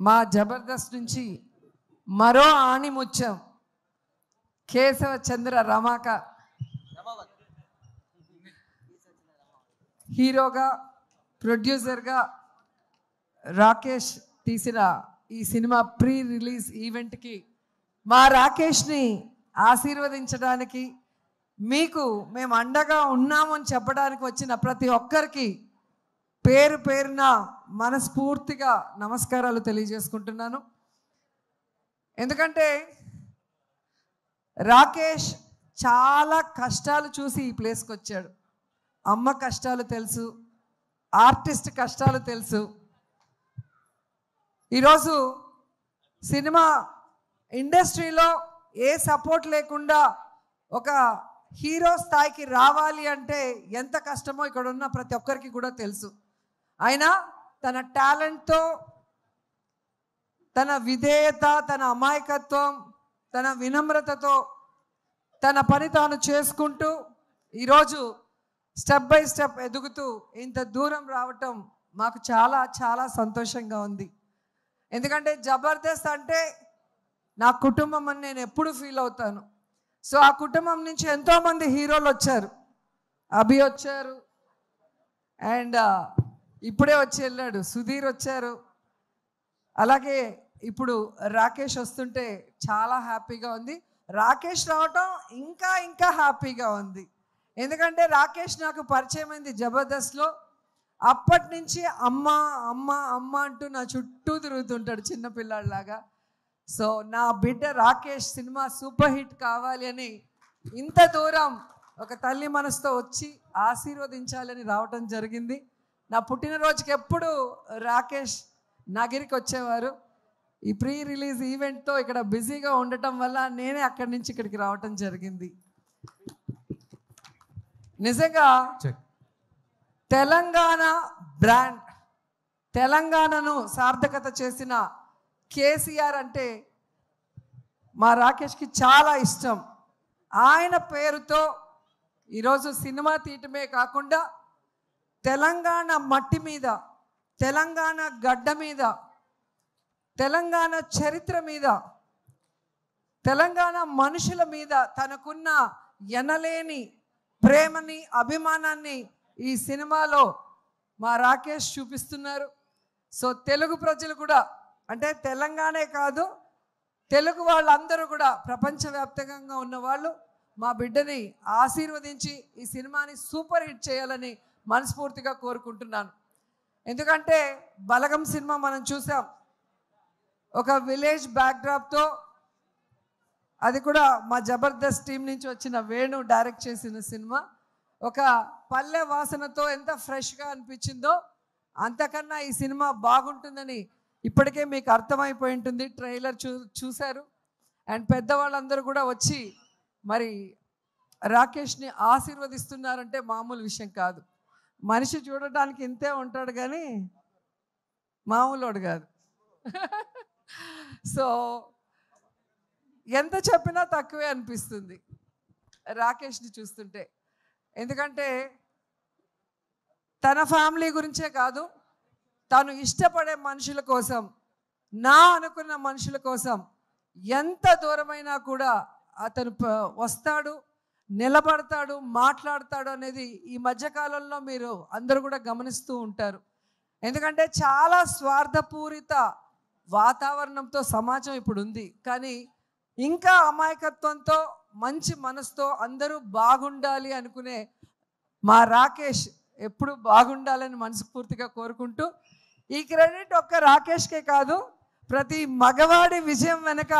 మా జబర్దస్త్ నుంచి మరో ఆణిముత్యం కేశవ చంద్ర రమాక హీరోగా ప్రొడ్యూసర్గా రాకేష్ తీసిన ఈ సినిమా ప్రీ రిలీజ్ ఈవెంట్కి మా రాకేష్ని ఆశీర్వదించడానికి మీకు మేము అండగా ఉన్నామని చెప్పడానికి వచ్చిన ప్రతి ఒక్కరికి పేరు పేరున మనస్ఫూర్తిగా నమస్కారాలు తెలియజేసుకుంటున్నాను. ఎందుకంటే రాకేష్ చాలా కష్టాలు చూసి ఈ ప్లేస్కి వచ్చాడు. అమ్మ కష్టాలు తెలుసు, ఆర్టిస్ట్ కష్టాలు తెలుసు. ఈరోజు సినిమా ఇండస్ట్రీలో ఏ సపోర్ట్ లేకుండా ఒక హీరో స్థాయికి రావాలి అంటే ఎంత కష్టమో ఇక్కడ ఉన్న ప్రతి ఒక్కరికి కూడా తెలుసు. అయినా తన టాలెంట్తో, తన విధేయత, తన అమాయకత్వం, తన వినమ్రతతో తన పని తాను చేసుకుంటూ ఈరోజు స్టెప్ బై స్టెప్ ఎదుగుతూ ఇంత దూరం రావటం మాకు చాలా చాలా సంతోషంగా ఉంది. ఎందుకంటే జబర్దస్త్ అంటే నా కుటుంబం అని నేను ఎప్పుడు ఫీల్ అవుతాను. సో ఆ కుటుంబం నుంచి ఎంతోమంది హీరోలు వచ్చారు. అభి వచ్చారు, అండ్ ఇప్పుడే వచ్చి వెళ్ళాడు సుధీర్ వచ్చారు. అలాగే ఇప్పుడు రాకేష్ వస్తుంటే చాలా హ్యాపీగా ఉంది. రాకేష్ రావటం ఇంకా ఇంకా హ్యాపీగా ఉంది. ఎందుకంటే రాకేష్ నాకు పరిచయం అయింది జబర్దస్త్లో. అప్పటి నుంచి అమ్మ అమ్మ అమ్మ అంటూ నా చుట్టూ తిరుగుతుంటాడు చిన్నపిల్లాడిలాగా. సో నా బిడ్డ రాకేష్ సినిమా సూపర్ హిట్ కావాలి అని ఇంత దూరం ఒక తల్లి మనసుతో వచ్చి ఆశీర్వదించాలని రావటం జరిగింది. నా పుట్టినరోజుకి ఎప్పుడు రాకేష్ నగిరికి వచ్చేవారు. ఈ ప్రీ రిలీజ్ ఈవెంట్తో ఇక్కడ బిజీగా ఉండటం వల్ల నేనే అక్కడి నుంచి ఇక్కడికి రావటం జరిగింది. నిజంగా తెలంగాణ బ్రాండ్, తెలంగాణను సార్థకత చేసిన కేసీఆర్ అంటే మా రాకేష్కి చాలా ఇష్టం. ఆయన పేరుతో ఈరోజు సినిమా తీయటమే కాకుండా తెలంగాణ మట్టి మీద, తెలంగాణ గడ్డ మీద, తెలంగాణ చరిత్ర మీద, తెలంగాణ మనుషుల మీద తనకున్న ఎనలేని ప్రేమని, అభిమానాన్ని ఈ సినిమాలో మా రాకేష్ చూపిస్తున్నారు. సో తెలుగు ప్రజలు కూడా, అంటే తెలంగాణే కాదు తెలుగు వాళ్ళందరూ కూడా, ప్రపంచవ్యాప్తంగా ఉన్న వాళ్ళు మా బిడ్డని ఆశీర్వదించి ఈ సినిమాని సూపర్ హిట్ చేయాలని మనస్ఫూర్తిగా కోరుకుంటున్నాను. ఎందుకంటే బలగం సినిమా మనం చూసాం, ఒక విలేజ్ బ్యాక్డ్రాప్తో, అది కూడా మా జబర్దస్త్ టీం నుంచి వచ్చిన వేణు డైరెక్ట్ చేసిన సినిమా. ఒక పల్లె వాసనతో ఎంత ఫ్రెష్గా అనిపించిందో అంతకన్నా ఈ సినిమా బాగుంటుందని ఇప్పటికే మీకు అర్థమైపోయి ఉంటుంది. ట్రైలర్ చూశారు. అండ్ పెద్దవాళ్ళందరూ కూడా వచ్చి మరి రాకేష్ని ఆశీర్వదిస్తున్నారంటే మామూలు విషయం కాదు. మనిషి చూడటానికి ఇంతే ఉంటాడు కానీ మామూలుడు కాదు. సో ఎంత చెప్పినా తక్కువే అనిపిస్తుంది రాకేష్ని చూస్తుంటే. ఎందుకంటే తన ఫ్యామిలీ గురించే కాదు, తను ఇష్టపడే మనుషుల కోసం, నా అనుకున్న మనుషుల కోసం ఎంత దూరమైనా కూడా అతను వస్తాడు, నిలబడతాడు, మాట్లాడతాడు అనేది ఈ మధ్యకాలంలో మీరు అందరూ కూడా గమనిస్తూ ఉంటారు. ఎందుకంటే చాలా స్వార్థపూరిత వాతావరణంతో సమాజం ఇప్పుడు ఉంది. కానీ ఇంకా అమాయకత్వంతో, మంచి మనసుతో అందరూ బాగుండాలి అనుకునే మా రాకేష్ ఎప్పుడు బాగుండాలని మనస్ఫూర్తిగా కోరుకుంటూ, ఈ క్రెడిట్ ఒక్క రాకేష్కే కాదు, ప్రతి మగవాడి విజయం వెనుక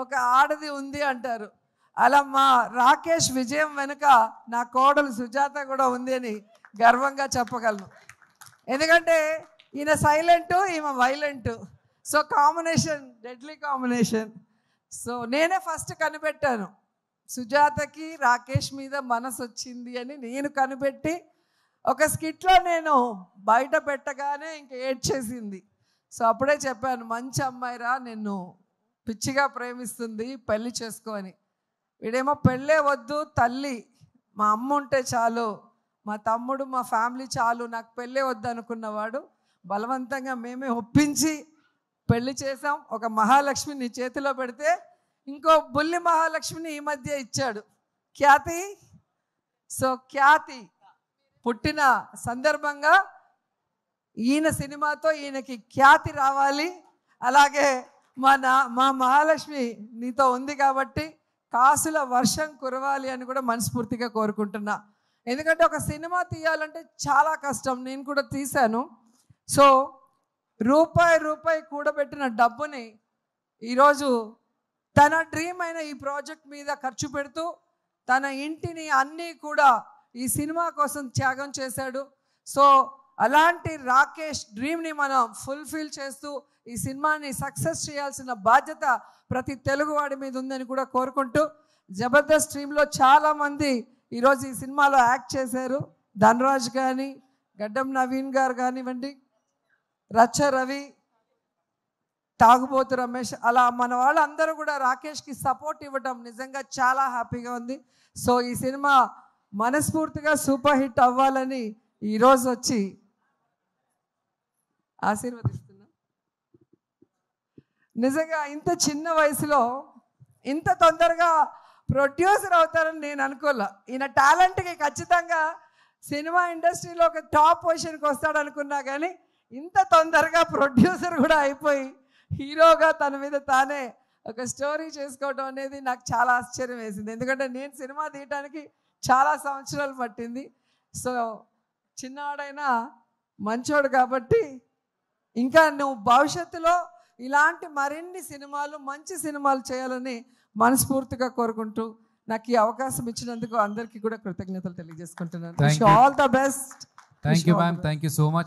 ఒక ఆడది ఉంది అంటారు. అలా మా రాకేష్ విజయం వెనుక నా కోడలు సుజాత కూడా ఉంది అని గర్వంగా చెప్పగలను. ఎందుకంటే ఈయన సైలెంటు, ఈమె violent. So combination, deadly combination. So నేనే ఫస్ట్ కనిపెట్టాను, సుజాతకి రాకేష్ మీద మనసు వచ్చింది అని నేను కనిపెట్టి ఒక స్కిట్లో నేను బయట పెట్టగానే ఇంక ఏడ్చేసింది. సో అప్పుడే చెప్పాను, మంచి అమ్మాయిరా, నిన్ను పిచ్చిగా ప్రేమిస్తుంది, పెళ్లి చేసుకో అని. వీడేమో పెళ్ళే వద్దు, తల్లి మా అమ్మ ఉంటే చాలు, మా తమ్ముడు, మా ఫ్యామిలీ చాలు, నాకు పెళ్ళే వద్దు అనుకున్నవాడు బలవంతంగా మేమే ఒప్పించి పెళ్లి చేసాం. ఒక మహాలక్ష్మి నీ చేతిలో పెడితే ఇంకో బుల్లి మహాలక్ష్మిని ఈ మధ్య ఇచ్చాడు, ఖ్యాతి. సో ఖ్యాతి పుట్టిన సందర్భంగా ఈయన సినిమాతో ఈయనకి ఖ్యాతి రావాలి. అలాగే మా మహాలక్ష్మి నీతో ఉంది కాబట్టి కాసుల వర్షం కురవాలి అని కూడా మనస్ఫూర్తిగా కోరుకుంటున్నా. ఎందుకంటే ఒక సినిమా తీయాలంటే చాలా కష్టం, నేను కూడా తీశాను. సో రూపాయి కూడబెట్టిన డబ్బుని ఈరోజు తన డ్రీమ్ అయిన ఈ ప్రాజెక్ట్ మీద ఖర్చు పెడుతూ తన ఇంటిని అన్నీ కూడా ఈ సినిమా కోసం త్యాగం చేశాడు. సో అలాంటి రాకేష్ డ్రీమ్ని మనం ఫుల్ఫిల్ చేస్తూ ఈ సినిమాని సక్సెస్ చేయాల్సిన బాధ్యత ప్రతి తెలుగువాడి మీద ఉందని కూడా కోరుకుంటూ, జబర్దస్త్ టీంలో చాలామంది ఈరోజు ఈ సినిమాలో యాక్ట్ చేశారు. ధనరాజ్ కానీ, గడ్డం నవీన్ గారు కానివ్వండి, రచ్చ రవి, తాగుబోతు రమేష్, అలా మన వాళ్ళందరూ కూడా రాకేష్కి సపోర్ట్ ఇవ్వడం నిజంగా చాలా హ్యాపీగా ఉంది. సో ఈ సినిమా మనస్ఫూర్తిగా సూపర్ హిట్ అవ్వాలని ఈరోజు వచ్చి ఆశీర్వదిస్తున్నా. నిజంగా ఇంత చిన్న వయసులో ఇంత తొందరగా ప్రొడ్యూసర్ అవుతారని నేను అనుకోలే. ఈయన టాలెంట్కి ఖచ్చితంగా సినిమా ఇండస్ట్రీలో ఒక టాప్ పొజిషన్కి వస్తాడు అనుకున్నా, కానీ ఇంత తొందరగా ప్రొడ్యూసర్ కూడా అయిపోయి హీరోగా తన మీద తానే ఒక స్టోరీ చేసుకోవడం అనేది నాకు చాలా ఆశ్చర్యం వేసింది. ఎందుకంటే నేను సినిమా తీయటానికి చాలా సంవత్సరాలు పట్టింది. సో చిన్నవాడైనా మంచోడు కాబట్టి ఇంకా నువ్వు భవిష్యత్తులో ఇలాంటి మరిన్ని సినిమాలు, మంచి సినిమాలు చేయాలని మనస్ఫూర్తిగా కోరుకుంటూ నాకు ఈ అవకాశం ఇచ్చినందుకు అందరికీ కూడా కృతజ్ఞతలు తెలియజేసుకుంటున్నాను. All the best. Thank you ma'am, thank you so much.